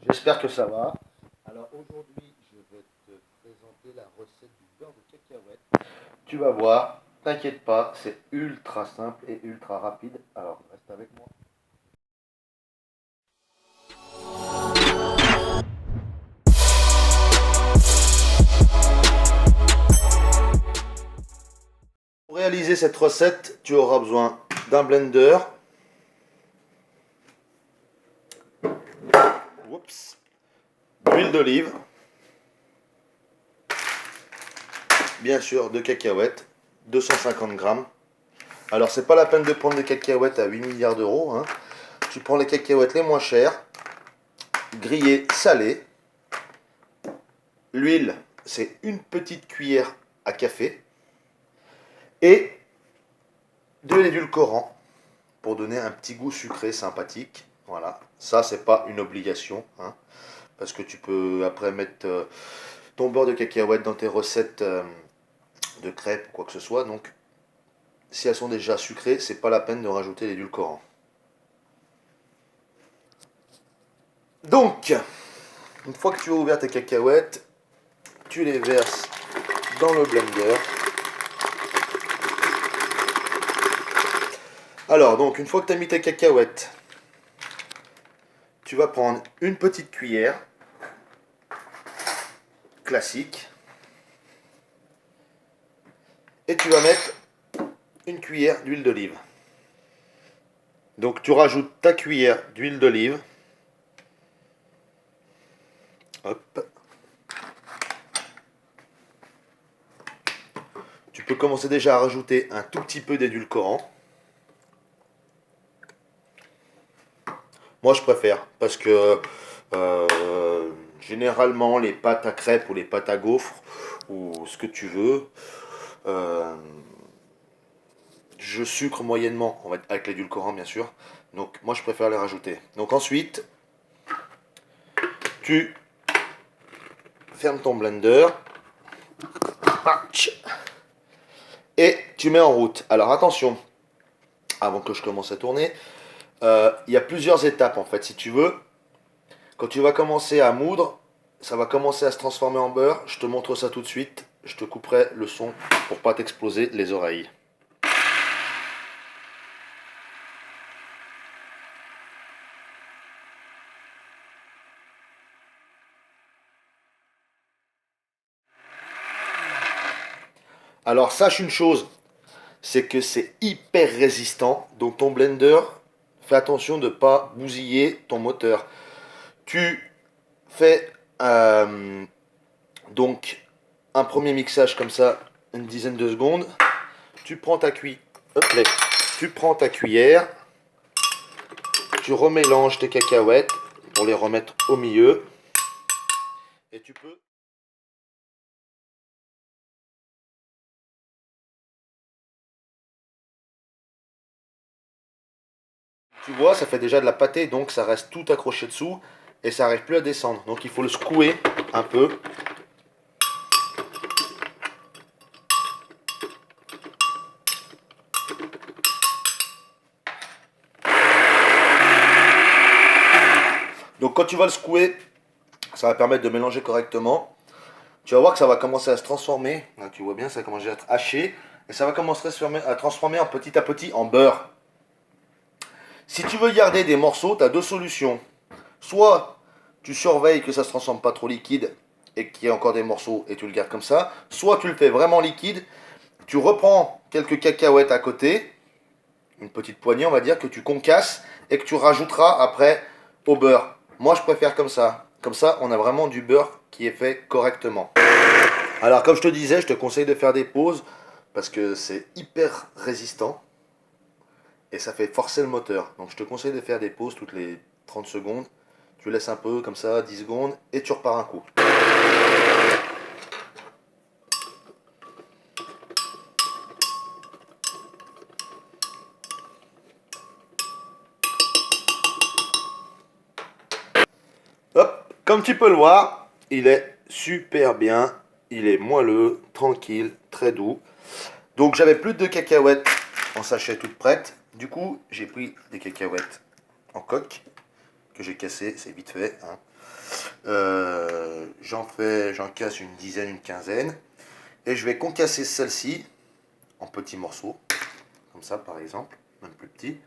J'espère que ça va. Alors aujourd'hui, je vais te présenter la recette du beurre de cacahuète. Tu vas voir, t'inquiète pas, c'est ultra simple et ultra rapide. Alors reste avec moi. Pour réaliser cette recette, tu auras besoin d'un blender, oups, d'huile d'olive, bien sûr de cacahuètes, 250 grammes. Alors c'est pas la peine de prendre des cacahuètes à 8 milliards d'euros, hein. Tu prends les cacahuètes les moins chères, grillées, salées. L'huile, c'est une petite cuillère à café. Et de l'édulcorant pour donner un petit goût sucré sympathique. Voilà, ça c'est pas une obligation, hein, parce que tu peux après mettre ton beurre de cacahuète dans tes recettes de crêpes ou quoi que ce soit. Donc si elles sont déjà sucrées, c'est pas la peine de rajouter l'édulcorant. Donc, une fois que tu as ouvert tes cacahuètes, tu les verses dans le blender. Alors, donc, une fois que tu as mis tes cacahuètes, tu vas prendre une petite cuillère classique et tu vas mettre une cuillère d'huile d'olive. Donc, tu rajoutes ta cuillère d'huile d'olive. Hop. Tu peux commencer déjà à rajouter un tout petit peu d'édulcorant. Moi, je préfère parce que généralement, les pâtes à crêpes ou les pâtes à gaufres ou ce que tu veux, je sucre moyennement avec l'édulcorant, bien sûr. Donc, moi, je préfère les rajouter. Donc, ensuite, tu fermes ton blender et tu mets en route. Alors, attention, avant que je commence à tourner, il y a plusieurs étapes en fait, si tu veux. Quand tu vas commencer à moudre, ça va commencer à se transformer en beurre. Je te montre ça tout de suite. Je te couperai le son pour pas t'exploser les oreilles. Alors sache une chose, c'est que c'est hyper résistant. Donc ton blender, fais attention de ne pas bousiller ton moteur. Tu fais donc un premier mixage comme ça, une dizaine de secondes. Tu prends ta tu prends ta cuillère, tu remélanges tes cacahuètes pour les remettre au milieu. Et tu peux... Tu vois, ça fait déjà de la pâtée, donc ça reste tout accroché dessous et ça n'arrive plus à descendre. Donc il faut le secouer un peu. Donc quand tu vas le secouer, ça va permettre de mélanger correctement. Tu vas voir que ça va commencer à se transformer. Là, tu vois bien, ça commence à être haché. Et ça va commencer à transformer en petit à petit en beurre. Si tu veux garder des morceaux, tu as deux solutions. Soit tu surveilles que ça ne se transforme pas trop liquide et qu'il y ait encore des morceaux et tu le gardes comme ça. Soit tu le fais vraiment liquide, tu reprends quelques cacahuètes à côté, une petite poignée on va dire, que tu concasses et que tu rajouteras après au beurre. Moi je préfère comme ça. Comme ça on a vraiment du beurre qui est fait correctement. Alors comme je te disais, je te conseille de faire des pauses parce que c'est hyper résistant et ça fait forcer le moteur. Donc je te conseille de faire des pauses toutes les 30 secondes. Tu laisses un peu comme ça, 10 secondes, et tu repars un coup. Hop, comme tu peux le voir, il est super bien. Il est moelleux, tranquille, très doux. Donc j'avais plus de cacahuètes en sachet toutes prêtes. Du coup, j'ai pris des cacahuètes en coque que j'ai cassé, c'est vite fait. Hein. J'en casse une dizaine, une quinzaine. Et je vais concasser celle-ci en petits morceaux, comme ça par exemple, même plus petits,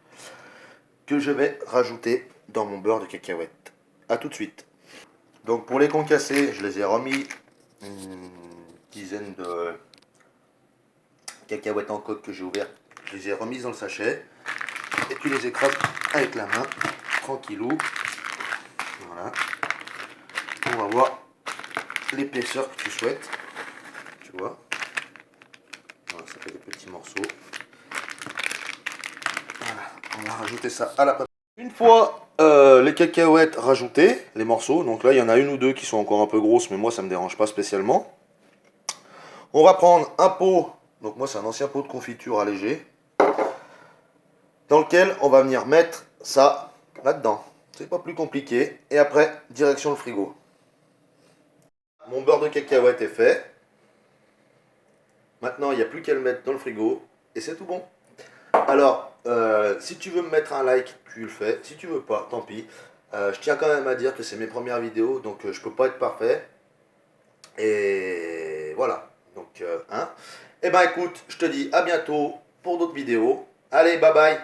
que je vais rajouter dans mon beurre de cacahuète. A tout de suite. Donc pour les concasser, je les ai remis une dizaine de cacahuètes en coque que j'ai ouvertes. Je les ai remises dans le sachet et tu les écrases avec la main, tranquillou. Voilà. On va voir l'épaisseur que tu souhaites. Tu vois. Voilà, ça fait des petits morceaux. Voilà. On va rajouter ça à la pâte. Une fois les cacahuètes rajoutées, les morceaux, donc là il y en a une ou deux qui sont encore un peu grosses, mais moi ça me dérange pas spécialement. On va prendre un pot, donc moi c'est un ancien pot de confiture allégé, dans lequel on va venir mettre ça là-dedans. C'est pas plus compliqué. Et après, direction le frigo. Mon beurre de cacahuète est fait. Maintenant, il n'y a plus qu'à le mettre dans le frigo et c'est tout bon. Alors, si tu veux me mettre un like, tu le fais. Si tu veux pas, tant pis. Je tiens quand même à dire que c'est mes premières vidéos, donc je peux pas être parfait. Et voilà. Donc, hein. Eh ben écoute, je te dis à bientôt pour d'autres vidéos. Allez, bye bye.